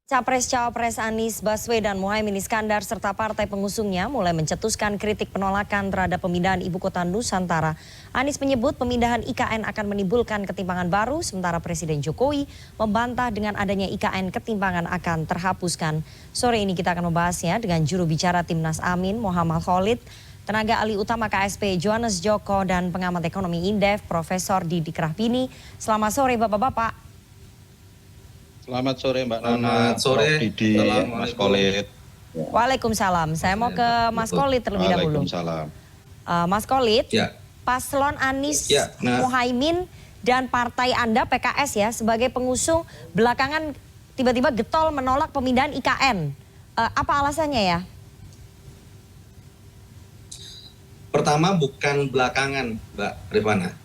Capres-Cawapres Anies Baswedan, Muhaimin Iskandar, serta partai pengusungnya mulai mencetuskan kritik penolakan terhadap pemindahan ibu kota Nusantara. Anies menyebut pemindahan IKN akan menimbulkan ketimpangan baru, sementara Presiden Jokowi membantah dengan adanya IKN ketimpangan akan terhapuskan. Sore ini kita akan membahasnya dengan juru bicara Timnas Amin, Muhammad Khalid, tenaga ahli utama KSP Johannes Joko, dan pengamat ekonomi Indef, Profesor Didik Rahbini. Selamat sore Bapak-Bapak. Selamat sore Mbak Nana, Selamat sore, Didi, Mas Khalid. Waalaikumsalam. Saya mau ke Mas Khalid terlebih dahulu. Waalaikumsalam. Mas Khalid, Ya. Paslon Anies Ya, Muhaimin dan partai Anda PKS ya sebagai pengusung belakangan tiba-tiba getol menolak pemindahan IKN. Apa alasannya ya? Pertama bukan belakangan Mbak Rifana.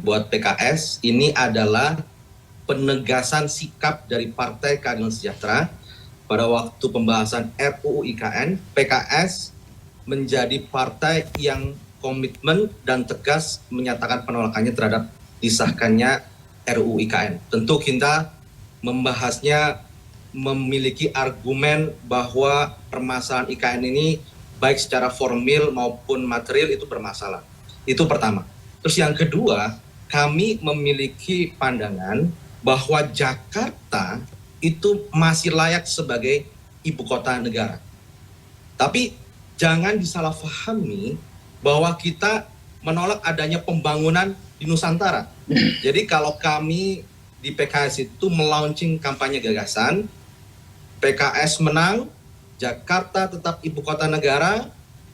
Buat PKS ini adalah penegasan sikap dari Partai Keadilan Sejahtera pada waktu pembahasan RUU IKN. PKS menjadi partai yang komitmen dan tegas menyatakan penolakannya terhadap disahkannya RUU IKN. Tentu kita membahasnya memiliki argumen bahwa permasalahan IKN ini baik secara formil maupun material itu bermasalah. Itu pertama. Terus yang kedua, kami memiliki pandangan bahwa Jakarta itu masih layak sebagai ibu kota negara. Tapi jangan disalahpahami bahwa kita menolak adanya pembangunan di Nusantara. Jadi kalau kami di PKS itu melaunching kampanye gagasan, PKS menang, Jakarta tetap ibu kota negara,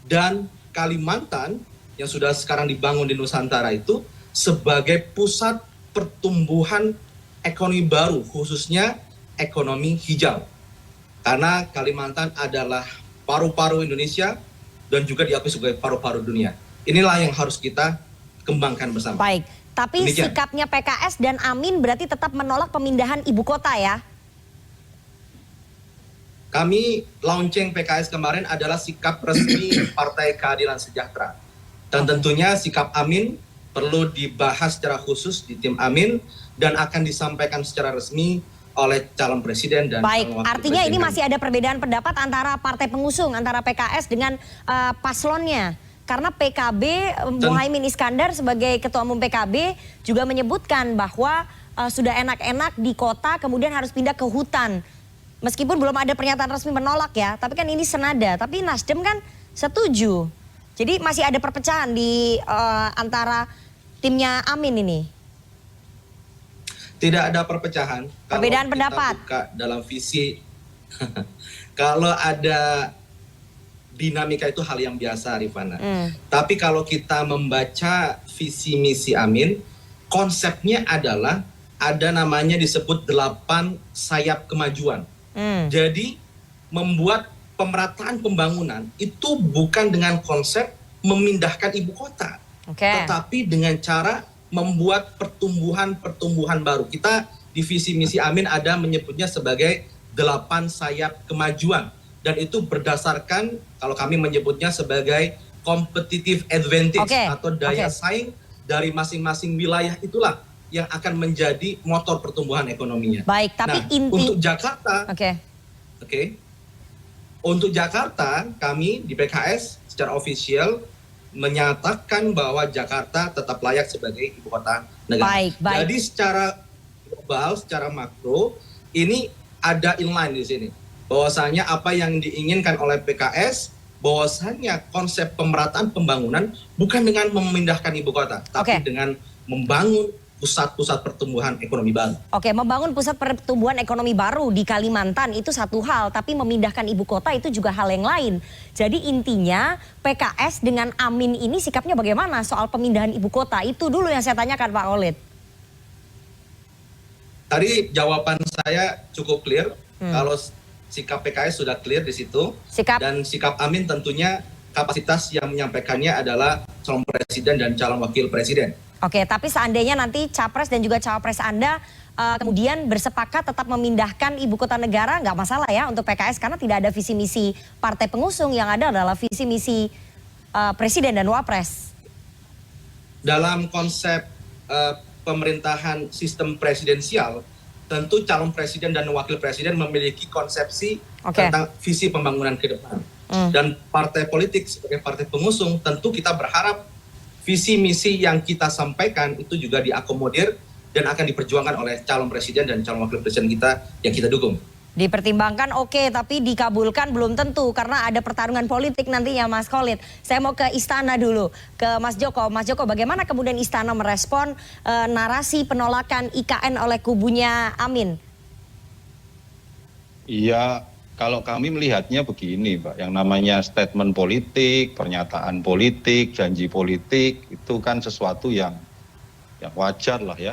dan Kalimantan yang sudah sekarang dibangun di Nusantara itu sebagai pusat pertumbuhan ekonomi baru, khususnya ekonomi hijau. Karena Kalimantan adalah paru-paru Indonesia dan juga diakui sebagai paru-paru dunia. Inilah yang harus kita kembangkan bersama. Baik, tapi Demikian. Sikapnya PKS dan Amin berarti tetap menolak pemindahan ibu kota ya? Kami launching PKS kemarin adalah sikap resmi Partai Keadilan Sejahtera. Dan tentunya sikap Amin perlu dibahas secara khusus di tim Amin dan akan disampaikan secara resmi oleh calon presiden dan baik, calon wakil artinya presiden. ini masih ada perbedaan pendapat antara partai pengusung, antara PKS dengan paslonnya. Karena PKB, Muhaimin Iskandar sebagai ketua umum PKB juga menyebutkan bahwa sudah enak-enak di kota kemudian harus pindah ke hutan. Meskipun belum ada pernyataan resmi menolak ya, tapi kan ini senada. Tapi Nasdem kan setuju. Jadi masih ada perpecahan di antara timnya Amin ini. Tidak ada perpecahan. Perbedaan Kalau kita pendapat. buka dalam visi, kalau ada dinamika itu hal yang biasa, Rifana. Tapi kalau kita membaca visi misi Amin, konsepnya adalah ada namanya disebut 8 sayap kemajuan. Jadi membuat pemerataan pembangunan itu bukan dengan konsep memindahkan ibu kota, tetapi dengan cara membuat pertumbuhan baru. Kita di visi misi Amin ada menyebutnya sebagai 8 sayap kemajuan. Dan itu berdasarkan, kalau kami menyebutnya sebagai competitive advantage atau daya saing dari masing-masing wilayah, itulah yang akan menjadi motor pertumbuhan ekonominya. Baik, tapi untuk Jakarta, untuk Jakarta kami di PKS secara ofisial menyatakan bahwa Jakarta tetap layak sebagai ibu kota negara. Baik. Jadi secara global, secara makro, ini ada inline di sini. Bahwasanya apa yang diinginkan oleh PKS, bahwasanya konsep pemerataan pembangunan bukan dengan memindahkan ibu kota, tapi dengan membangun pusat-pusat pertumbuhan ekonomi baru. Membangun pusat pertumbuhan ekonomi baru di Kalimantan itu satu hal, tapi memindahkan ibu kota itu juga hal yang lain. Jadi intinya PKS dengan Amin ini sikapnya bagaimana soal pemindahan ibu kota? Itu dulu yang saya tanyakan Pak Khalid. Tadi jawaban saya cukup clear. Kalau sikap PKS sudah clear di situ. Dan sikap Amin tentunya kapasitas yang menyampaikannya adalah calon presiden dan calon wakil presiden. Tapi seandainya nanti Capres dan juga Cawapres Anda kemudian bersepakat tetap memindahkan ibu kota negara, nggak masalah ya untuk PKS karena tidak ada visi misi partai pengusung, yang ada adalah visi misi presiden dan wapres. Dalam konsep pemerintahan sistem presidensial, tentu calon presiden dan wakil presiden memiliki konsepsi tentang visi pembangunan ke depan. Dan partai politik sebagai partai pengusung tentu kita berharap visi misi yang kita sampaikan itu juga diakomodir dan akan diperjuangkan oleh calon presiden dan calon wakil presiden kita yang kita dukung. Dipertimbangkan oke, tapi dikabulkan belum tentu karena ada pertarungan politik nantinya Mas Khalid. Saya mau ke Istana dulu, ke Mas Joko. Mas Joko, bagaimana kemudian Istana merespon narasi penolakan IKN oleh kubunya Amin? Iya, kalau kami melihatnya begini, Mbak. Yang namanya statement politik, pernyataan politik, janji politik, itu kan sesuatu yang wajar lah ya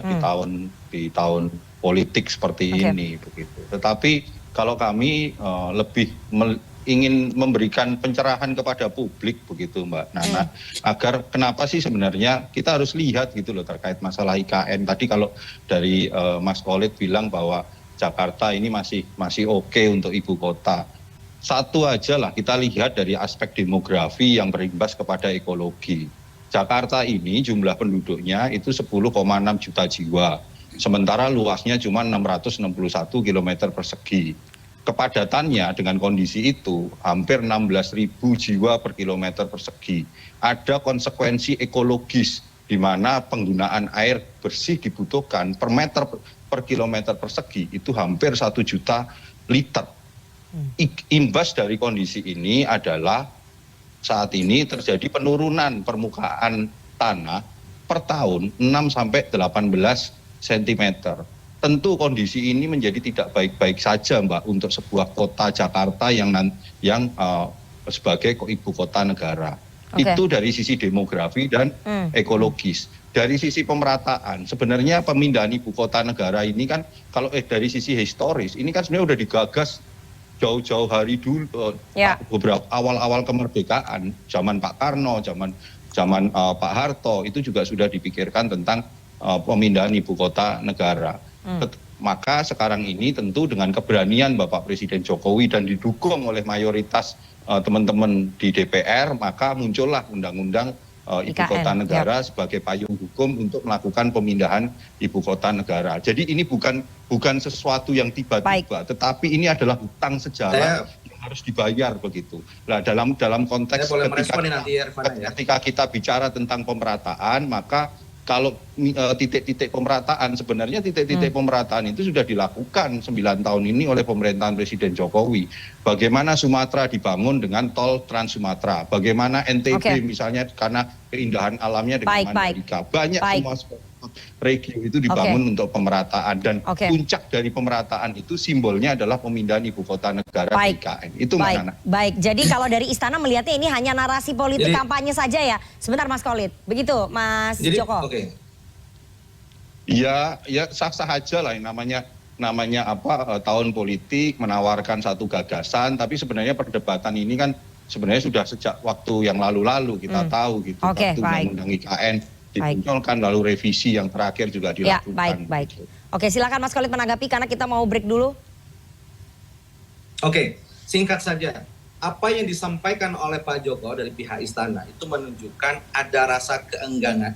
di tahun politik seperti ini begitu. Tetapi kalau kami lebih ingin memberikan pencerahan kepada publik begitu Mbak Nana, agar kenapa sih sebenarnya kita harus lihat gitu loh terkait masalah IKN. Tadi kalau dari Mas Khalid bilang bahwa Jakarta ini masih oke untuk ibu kota. Satu aja lah kita lihat dari aspek demografi yang berimbas kepada ekologi. Jakarta ini jumlah penduduknya itu 10,6 juta jiwa. Sementara luasnya cuma 661 km persegi. Kepadatannya dengan kondisi itu hampir 16.000 jiwa per kilometer persegi. Ada konsekuensi ekologis di mana penggunaan air bersih dibutuhkan per meter per kilometer persegi itu hampir 1 juta liter. Imbas dari kondisi ini adalah saat ini terjadi penurunan permukaan tanah per tahun 6-18 cm. Tentu kondisi ini menjadi tidak baik-baik saja Mbak untuk sebuah kota Jakarta yang sebagai ibu kota negara. Itu dari sisi demografi dan ekologis. Dari sisi pemerataan, sebenarnya pemindahan ibu kota negara ini kan kalau dari sisi historis, ini kan sebenarnya sudah digagas jauh-jauh hari dulu, beberapa awal-awal kemerdekaan, zaman Pak Karno, zaman Pak Harto, itu juga sudah dipikirkan tentang pemindahan ibu kota negara. Maka sekarang ini tentu dengan keberanian Bapak Presiden Jokowi dan didukung oleh mayoritas teman-teman di DPR, maka muncullah undang-undang ibu kota negara sebagai payung hukum untuk melakukan pemindahan ibu kota negara. Jadi ini bukan sesuatu yang tiba-tiba, tetapi ini adalah hutang sejarah yang harus dibayar begitu. Nah, dalam konteks ketika kita bicara tentang pemerataan, maka kalau titik-titik pemerataan, sebenarnya titik-titik pemerataan itu sudah dilakukan 9 tahun ini oleh pemerintahan Presiden Jokowi. Bagaimana Sumatera dibangun dengan tol Trans Sumatera, bagaimana NTB misalnya karena keindahan alamnya dengan Mandalika. Banyak semua regio itu dibangun untuk pemerataan, dan puncak dari pemerataan itu simbolnya adalah pemindahan ibu kota negara ke IKN. Itu mana? Baik, jadi kalau dari Istana melihatnya ini hanya narasi politik kampanye saja ya. Sebentar Mas Khalid, begitu Mas Joko. Ya sah-sah aja lah yang namanya tahun politik menawarkan satu gagasan, tapi sebenarnya perdebatan ini kan sebenarnya sudah sejak waktu yang lalu-lalu kita tahu gitu. Waktu undang-undang IKN dimunculkan, lalu revisi yang terakhir juga dilakukan. Baik. Oke, silakan Mas Khalid menanggapi karena kita mau break dulu. Oke, singkat saja. Apa yang disampaikan oleh Pak Joko dari pihak Istana itu menunjukkan ada rasa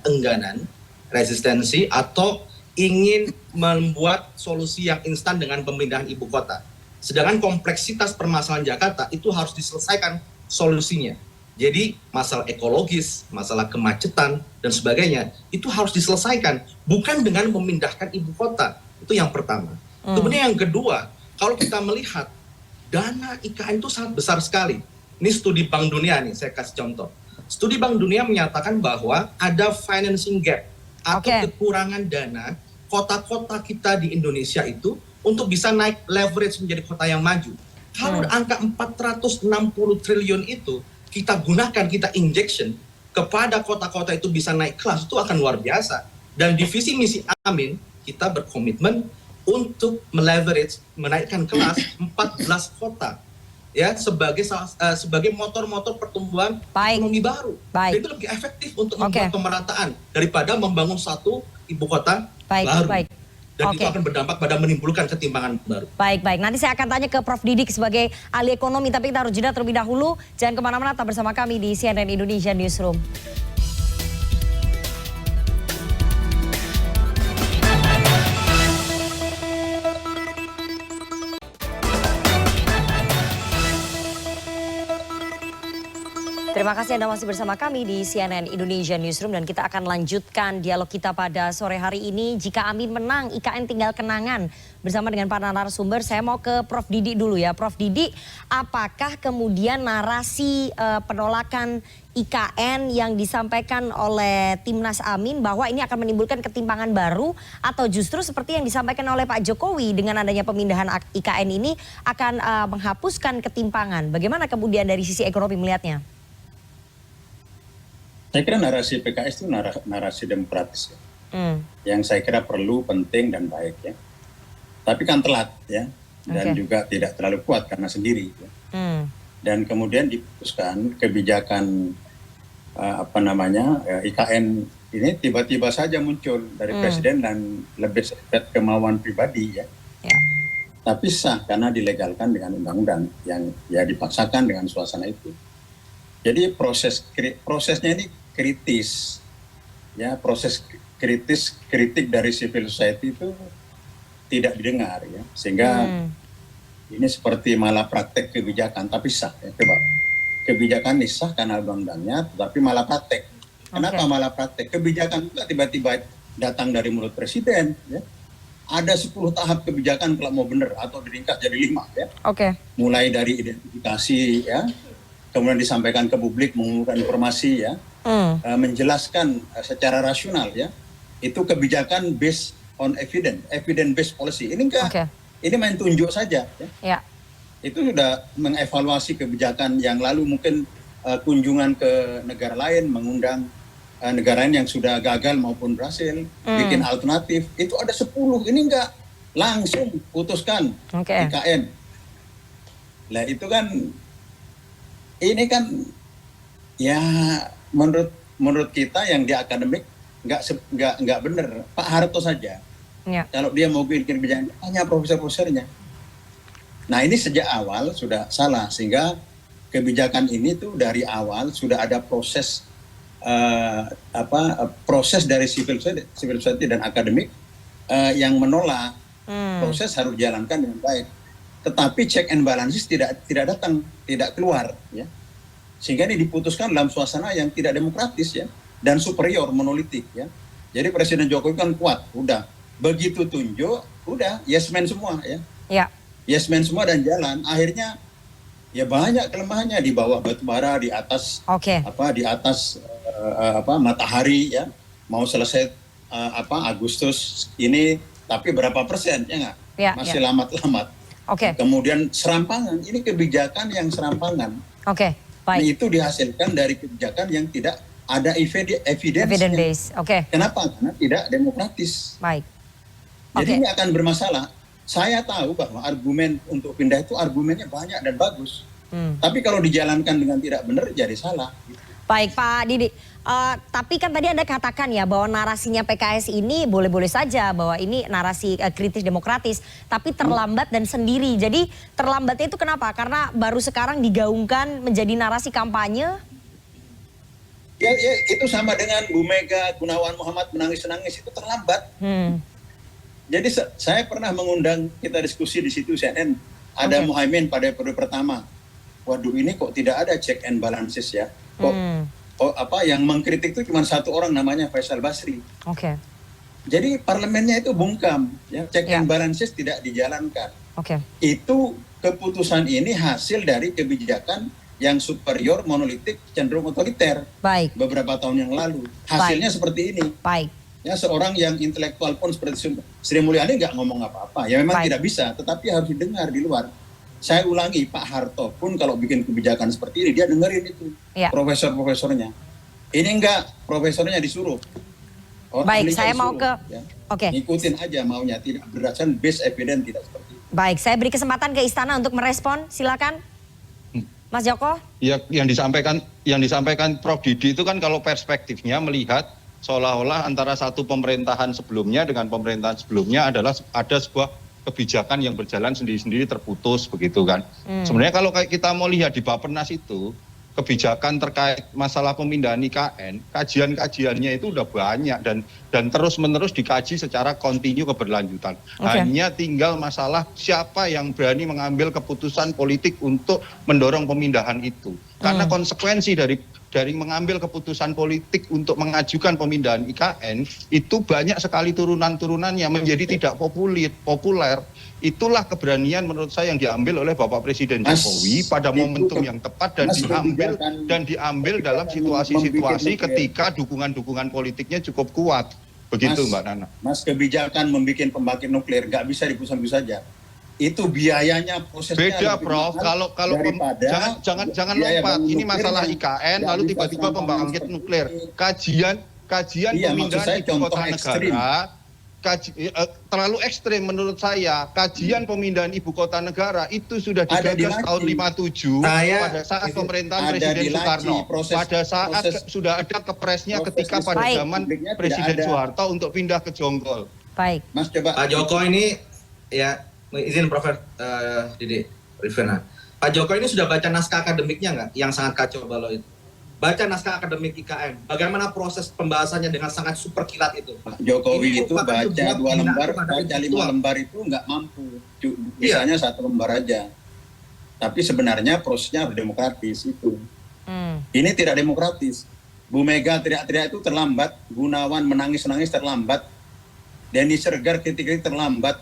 engganan, resistensi, atau ingin membuat solusi yang instan dengan pemindahan ibu kota. Sedangkan kompleksitas permasalahan Jakarta itu harus diselesaikan solusinya. Jadi masalah ekologis, masalah kemacetan, dan sebagainya, itu harus diselesaikan. Bukan dengan memindahkan ibu kota. Itu yang pertama. Kemudian yang kedua, kalau kita melihat, dana IKN itu sangat besar sekali. Ini studi Bank Dunia nih, saya kasih contoh. Studi Bank Dunia menyatakan bahwa ada financing gap atau kekurangan dana kota-kota kita di Indonesia itu untuk bisa naik leverage menjadi kota yang maju. Kalau angka 460 triliun itu kita gunakan, kita injection kepada kota-kota itu bisa naik kelas, itu akan luar biasa. Dan di visi misi Amin, kita berkomitmen untuk meleverage, menaikkan kelas 14 kota ya sebagai motor-motor pertumbuhan ekonomi baru. Itu lebih efektif untuk membuat pemerataan daripada membangun satu ibu kota baru. Dan itu akan berdampak pada menimbulkan ketimpangan baru. Baik. Nanti saya akan tanya ke Prof. Didik sebagai ahli ekonomi, tapi kita harus jeda terlebih dahulu. Jangan kemana-mana, tetap bersama kami di CNN Indonesia Newsroom. Terima kasih Anda masih bersama kami di CNN Indonesia Newsroom dan kita akan lanjutkan dialog kita pada sore hari ini. Jika Amin menang, IKN tinggal kenangan. Bersama dengan para narasumber, saya mau ke Prof. Didi dulu ya. Prof. Didi, apakah kemudian narasi penolakan IKN yang disampaikan oleh Timnas Amin bahwa ini akan menimbulkan ketimpangan baru atau justru seperti yang disampaikan oleh Pak Jokowi dengan adanya pemindahan IKN ini akan menghapuskan ketimpangan? Bagaimana kemudian dari sisi ekonomi melihatnya? Saya kira narasi PKS itu narasi demokratis ya. Yang saya kira perlu, penting dan baik ya. Tapi kan telat ya, dan juga tidak terlalu kuat karena sendiri. Ya. Dan kemudian diputuskan kebijakan IKN ini tiba-tiba saja muncul dari presiden dan lebih sebagai kemauan pribadi ya. Tapi sah karena dilegalkan dengan undang-undang yang ya dipaksakan dengan suasana itu. Jadi prosesnya ini kritis, ya proses kritik dari civil society itu tidak didengar ya, sehingga ini seperti malah praktek kebijakan tapi sah ya. Coba kebijakan ini sah karena undang-undangnya, tapi malah praktek. Kenapa malah praktek? Kebijakan juga tiba-tiba datang dari mulut presiden ya. Ada 10 tahap kebijakan kalau mau benar atau diringkas jadi 5 ya. Mulai dari identifikasi ya, kemudian disampaikan ke publik, mengumumkan informasi ya, menjelaskan secara rasional ya, itu kebijakan based on evidence based policy. Ini enggak, ini main tunjuk saja ya. Itu sudah mengevaluasi kebijakan yang lalu, mungkin kunjungan ke negara lain, mengundang negara lain yang sudah gagal maupun berhasil, bikin alternatif, itu ada 10, ini enggak, langsung putuskan IKN. Lah itu kan, ini kan ya menurut kita yang di akademik nggak benar. Pak Harto saja kalau dia mau bikin kebijakan hanya profesor-profesornya. Nah ini sejak awal sudah salah, sehingga kebijakan ini tuh dari awal sudah ada proses proses dari civil society dan akademik yang menolak. Proses harus dijalankan dengan baik, tetapi check and balances tidak datang, tidak keluar ya. Sehingga ini diputuskan dalam suasana yang tidak demokratis ya, dan superior monolitik ya. Jadi Presiden Jokowi kan kuat, udah begitu tunjuk, udah yes man semua ya. Yes man semua dan jalan. Akhirnya ya banyak kelemahannya, di bawah batubara, di atas di atas matahari ya. Mau selesai Agustus ini, tapi berapa persen ya nggak? Masih lamat-lamat. Kemudian serampangan, ini kebijakan yang serampangan. Nah, itu dihasilkan dari kebijakan yang tidak ada evidence. Kenapa? Karena tidak demokratis. Jadi ini akan bermasalah. Saya tahu bahwa argumen untuk pindah itu argumennya banyak dan bagus. Tapi kalau dijalankan dengan tidak benar jadi salah. Baik Pak Didi, tapi kan tadi Anda katakan ya bahwa narasinya PKS ini boleh-boleh saja bahwa ini narasi kritis demokratis, tapi terlambat dan sendiri. Jadi terlambatnya itu kenapa? Karena baru sekarang digaungkan menjadi narasi kampanye? Ya itu sama dengan Bu Mega, Gunawan Muhammad menangis-nangis, itu terlambat. Jadi saya pernah mengundang, kita diskusi di situ CNN, ada Muhaimin pada periode pertama. Waduh, ini kok tidak ada check and balances ya? Yang mengkritik itu cuma satu orang, namanya Faisal Basri. Jadi parlemennya itu bungkam, ya, check and balances tidak dijalankan. Itu keputusan ini hasil dari kebijakan yang superior, monolitik, cenderung otoriter. Beberapa tahun yang lalu. Hasilnya seperti ini. Ya, seorang yang intelektual pun seperti Sri Mulyani nggak ngomong apa-apa. Ya memang tidak bisa, tetapi harus didengar di luar. Saya ulangi, Pak Harto pun kalau bikin kebijakan seperti ini, dia dengerin itu profesor-profesornya. Ini enggak, profesornya disuruh. Saya disuruh, mau ke... Ngikutin aja maunya, tidak berdasarkan base evidence, tidak seperti itu. Saya beri kesempatan ke Istana untuk merespon, silakan. Mas Joko? Ya, yang disampaikan Prof. Didi itu kan kalau perspektifnya melihat seolah-olah antara satu pemerintahan sebelumnya dengan pemerintahan sebelumnya adalah ada sebuah kebijakan yang berjalan sendiri-sendiri terputus begitu kan. Sebenarnya kalau kita mau lihat di Bappenas itu kebijakan terkait masalah pemindahan IKN, kajian-kajiannya itu udah banyak dan terus-menerus dikaji secara kontinu keberlanjutan. Hanya tinggal masalah siapa yang berani mengambil keputusan politik untuk mendorong pemindahan itu. Karena konsekuensi dari mengambil keputusan politik untuk mengajukan pemindahan IKN itu banyak sekali turunan-turunannya menjadi tidak populer. Itulah keberanian menurut saya yang diambil oleh Bapak Presiden Jokowi pada momentum yang tepat dan diambil dalam situasi-situasi ketika dukungan-dukungan politiknya cukup kuat. Begitu Mbak Nana. Mas, kebijakan membuat pembangkit nuklir nggak bisa dipusat-pusat saja. Itu biayanya, prosesnya beda, Prof. Kalau jangan lompat. Ini masalah IKN lalu tiba-tiba pembangkit nuklir. Kajian pemindahan ibu kota negara terlalu ekstrim menurut saya. Kajian pemindahan ibu kota negara itu sudah digagas tahun 57 pada saat pemerintahan Presiden Soekarno. Pada saat sudah ada kepresnya ketika pada zaman Presiden Soeharto untuk pindah ke Jonggol. Baik. Mas, coba Pak Joko ini ya izin Prof. Didi Rifana. Pak Joko ini sudah baca naskah akademiknya nggak yang sangat kacau balau itu? Baca naskah akademik IKN. Bagaimana proses pembahasannya dengan sangat super kilat itu? Pak Jokowi itu baca 2 lembar, baca 5 lembar itu nggak mampu. Bisanya 1 lembar aja. Tapi sebenarnya prosesnya harus demokratis itu. Ini tidak demokratis. Bu Mega teriak-teriak itu terlambat. Gunawan menangis-nangis terlambat. Denny Sergar kritik-kritik terlambat.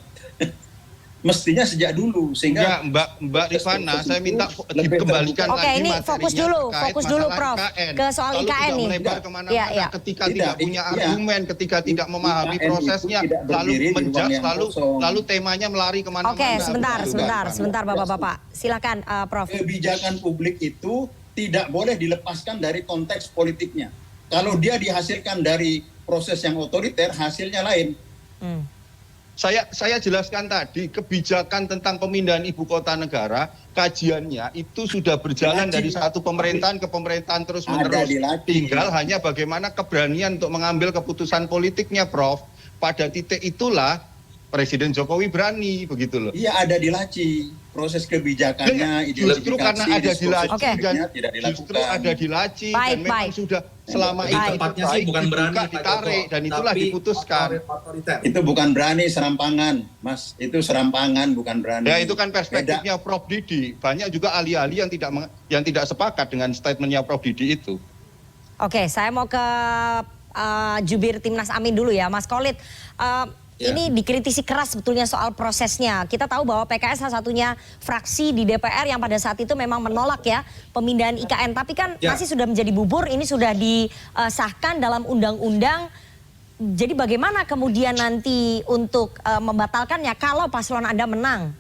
Mestinya sejak dulu sehingga Mbak Rifana, saya minta dikembalikan lagi ini fokus dulu Prof ke soal IKN nih. Ketika tidak punya argumen, ketika tidak memahami prosesnya, lalu menjudge, lalu temanya melari kemana-mana. Oke, sebentar Bapak-bapak, silakan Prof. Kebijakan publik itu tidak boleh dilepaskan dari konteks politiknya. Kalau dia dihasilkan dari proses yang otoriter, hasilnya lain. Saya jelaskan tadi, kebijakan tentang pemindahan ibu kota negara, kajiannya itu sudah berjalan dari satu pemerintahan ke pemerintahan terus-menerus. Tinggal hanya bagaimana keberanian untuk mengambil keputusan politiknya, Prof. Pada titik itulah Presiden Jokowi berani, begitu loh. Iya, ada di laci. Proses kebijakannya, justru karena ada di laci justru ada di laci dan memang sudah selama ini tempatnya sih bukan berani ditarik dan itulah diputuskan. Itu bukan berani, serampangan, Mas. Itu serampangan, bukan berani. Ya itu kan perspektifnya Prof Didi. Banyak juga ahli-ahli yang tidak sepakat dengan statementnya Prof Didi itu. Oke, saya mau ke jubir Timnas Amin dulu ya, Mas Khalid. Ini dikritisi keras sebetulnya soal prosesnya. Kita tahu bahwa PKS salah satunya fraksi di DPR yang pada saat itu memang menolak ya pemindahan IKN. Tapi kan masih sudah menjadi bubur, ini sudah disahkan dalam undang-undang. Jadi bagaimana kemudian nanti untuk membatalkannya kalau paslon Anda menang?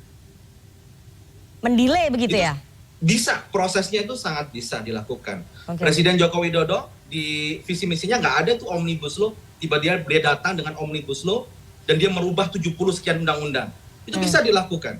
Mendelay begitu ya? Bisa, prosesnya itu sangat bisa dilakukan. Presiden Joko Widodo di visi misinya nggak ada tuh omnibus law. Tiba-tiba dia datang dengan omnibus law dan dia merubah 70 sekian undang-undang. Itu bisa dilakukan.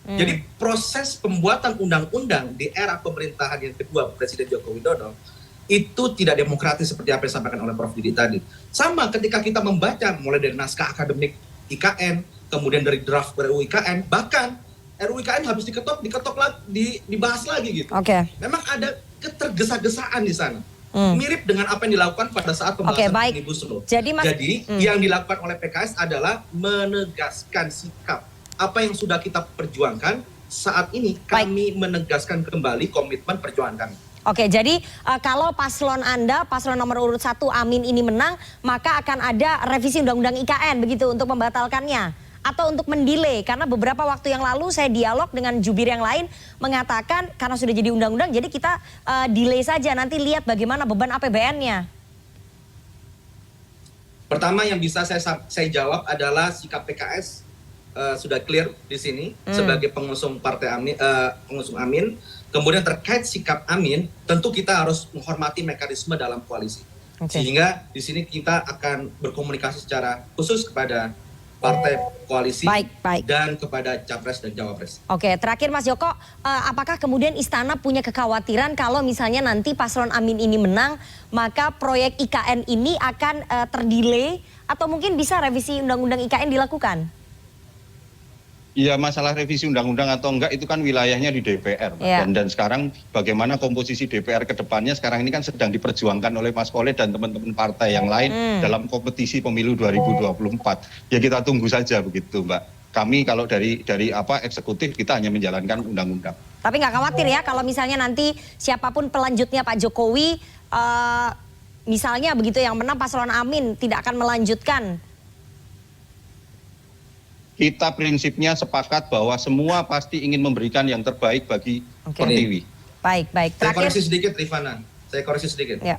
Jadi proses pembuatan undang-undang di era pemerintahan yang kedua Presiden Joko Widodo itu tidak demokratis seperti apa yang disampaikan oleh Prof Didi tadi. Sama ketika kita membaca mulai dari naskah akademik IKN, kemudian dari draft RUU IKN, bahkan RUU IKN habis diketok lagi, dibahas lagi gitu. Memang ada ketergesa-gesaan di sana. Mirip dengan apa yang dilakukan pada saat pembahasan Omnibus Law. Jadi yang dilakukan oleh PKS adalah menegaskan sikap apa yang sudah kita perjuangkan. Saat ini kami menegaskan kembali komitmen perjuangan kami. Jadi kalau paslon Anda, paslon nomor urut 1 Amin ini menang, maka akan ada revisi undang-undang IKN begitu untuk membatalkannya atau untuk mendelay, karena beberapa waktu yang lalu saya dialog dengan jubir yang lain mengatakan karena sudah jadi undang-undang jadi kita delay saja, nanti lihat bagaimana beban APBN-nya. Pertama yang bisa saya jawab adalah sikap PKS sudah clear di sini sebagai pengusung partai pengusung Amin. Kemudian terkait sikap Amin, tentu kita harus menghormati mekanisme dalam koalisi. Sehingga di sini kita akan berkomunikasi secara khusus kepada partai koalisi dan kepada capres dan cawapres. Terakhir Mas Joko, apakah kemudian Istana punya kekhawatiran kalau misalnya nanti paslon Amin ini menang, maka proyek IKN ini akan terdelay atau mungkin bisa revisi undang-undang IKN dilakukan? Ya masalah revisi undang-undang atau enggak itu kan wilayahnya di DPR. Yeah. Dan sekarang bagaimana komposisi DPR ke depannya sekarang ini kan sedang diperjuangkan oleh Mas Kole dan teman-teman partai yang lain dalam kompetisi pemilu 2024. Ya kita tunggu saja begitu Mbak. Kami kalau dari eksekutif kita hanya menjalankan undang-undang. Tapi nggak khawatir ya kalau misalnya nanti siapapun pelanjutnya Pak Jokowi, misalnya begitu yang menang paslon Amin tidak akan melanjutkan. Kita prinsipnya sepakat bahwa semua pasti ingin memberikan yang terbaik bagi Pertiwi. Baik. Saya koreksi sedikit Rifana, Ya.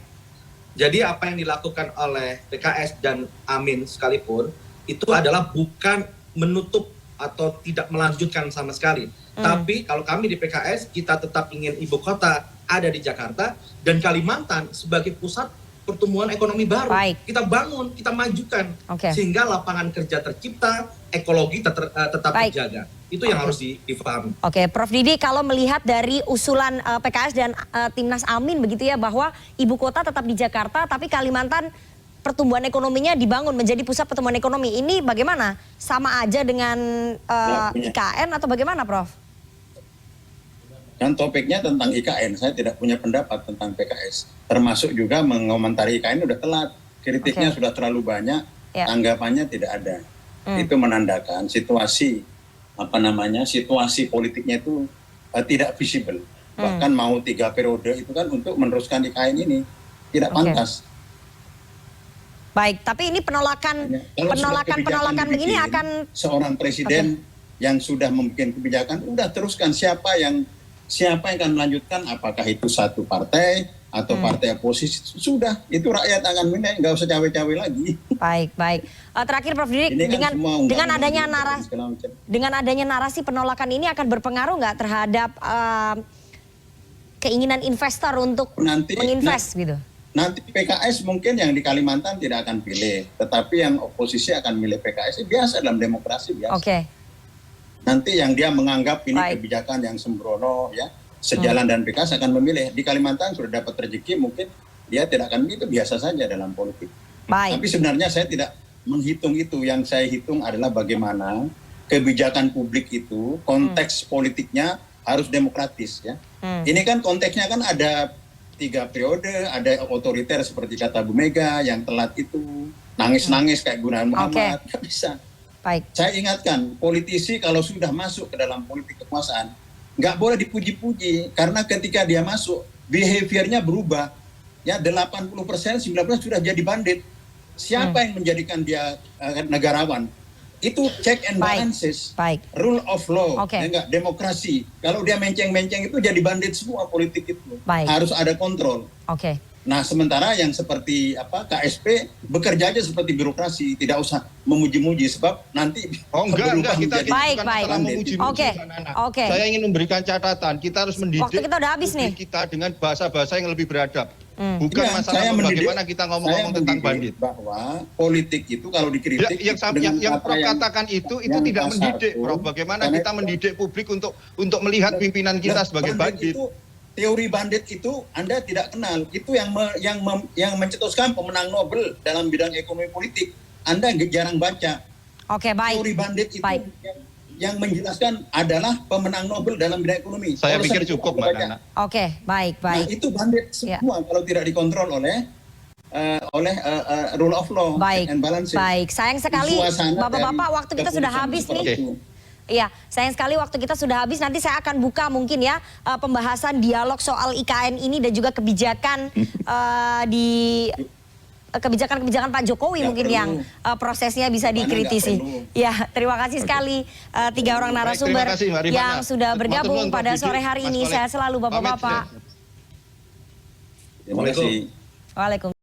Jadi apa yang dilakukan oleh PKS dan Amin sekalipun itu adalah bukan menutup atau tidak melanjutkan sama sekali. Tapi kalau kami di PKS kita tetap ingin ibu kota ada di Jakarta dan Kalimantan sebagai pusat pertumbuhan ekonomi baru. Baik. Kita bangun, kita majukan sehingga lapangan kerja tercipta, ekologi tetap terjaga. Itu yang harus difahami. Oke, Prof Didi, kalau melihat dari usulan PKS dan Timnas Amin begitu ya, bahwa ibu kota tetap di Jakarta tapi Kalimantan pertumbuhan ekonominya dibangun menjadi pusat pertumbuhan ekonomi. Ini bagaimana? Sama aja dengan IKN atau bagaimana, Prof? Kan topiknya tentang IKN, saya tidak punya pendapat tentang PKS. Termasuk juga mengomentari IKN udah telat, kritiknya sudah terlalu banyak, tanggapannya tidak ada. Itu menandakan situasi situasi politiknya itu tidak visible. Bahkan mau 3 periode itu kan untuk meneruskan IKN ini tidak pantas. Baik, tapi ini penolakan begini akan seorang presiden yang sudah membuat kebijakan udah teruskan siapa yang akan melanjutkan, apakah itu satu partai atau partai oposisi, sudah itu rakyat akan menilai, nggak usah cawe-cawe lagi. Baik. Terakhir Prof Didik, dengan adanya narasi penolakan ini akan berpengaruh nggak terhadap keinginan investor untuk menginvest gitu? Nanti PKS mungkin yang di Kalimantan tidak akan pilih, tetapi yang oposisi akan milih PKS. Biasa dalam demokrasi biasa. Nanti yang dia menganggap ini kebijakan yang sembrono ya sejalan dan PKS akan memilih. Di Kalimantan sudah dapat rezeki, mungkin dia tidak akan, itu biasa saja dalam politik. Tapi sebenarnya saya tidak menghitung itu. Yang saya hitung adalah bagaimana kebijakan publik itu konteks politiknya harus demokratis ya. Ini kan konteksnya kan ada 3 periode, ada otoriter seperti kata Bu Mega yang telat itu, nangis-nangis kayak Gunawan Muhammad, nggak bisa. Saya ingatkan, politisi kalau sudah masuk ke dalam politik kekuasaan, nggak boleh dipuji-puji, karena ketika dia masuk, behaviornya berubah. Ya 80%, 19% sudah jadi bandit. Siapa yang menjadikan dia negarawan? Itu check and balances, rule of law, enggak demokrasi. Kalau dia menceng-menceng itu jadi bandit semua politik itu. Harus ada kontrol. Nah, sementara yang seperti KSP bekerja aja seperti birokrasi, tidak usah memuji-muji sebab nanti enggak kita bukan memuji-muji. Saya ingin memberikan catatan, kita harus mendidik waktu kita udah habis nih. Kita dengan bahasa-bahasa yang lebih beradab. Bukan masalah bagaimana kita ngomong-ngomong tentang bandit. Bahwa politik itu kalau dikritik yang Prof katakan itu tidak mendidik, Prof. Bagaimana kita mendidik publik untuk melihat pimpinan kita sebagai bandit. Teori bandit itu Anda tidak kenal. Itu yang mencetuskan pemenang Nobel dalam bidang ekonomi politik. Anda jarang baca. Teori bandit itu yang menjelaskan adalah pemenang Nobel dalam bidang ekonomi. Saya pikir cukup, Mbak Nana. Baik. Nah, itu bandit semua kalau tidak dikontrol oleh rule of law and balances. Sayang sekali Bapak-bapak, waktu kita sudah habis nih. Iya, sayang sekali waktu kita sudah habis. Nanti saya akan buka mungkin ya pembahasan dialog soal IKN ini dan juga kebijakan kebijakan Pak Jokowi mungkin yang prosesnya bisa dikritisi. Ya, terima kasih sekali 3 orang narasumber yang sudah bergabung pada sore hari ini. Saya selalu Bapak-bapak. Terima kasih. Waalaikumsalam.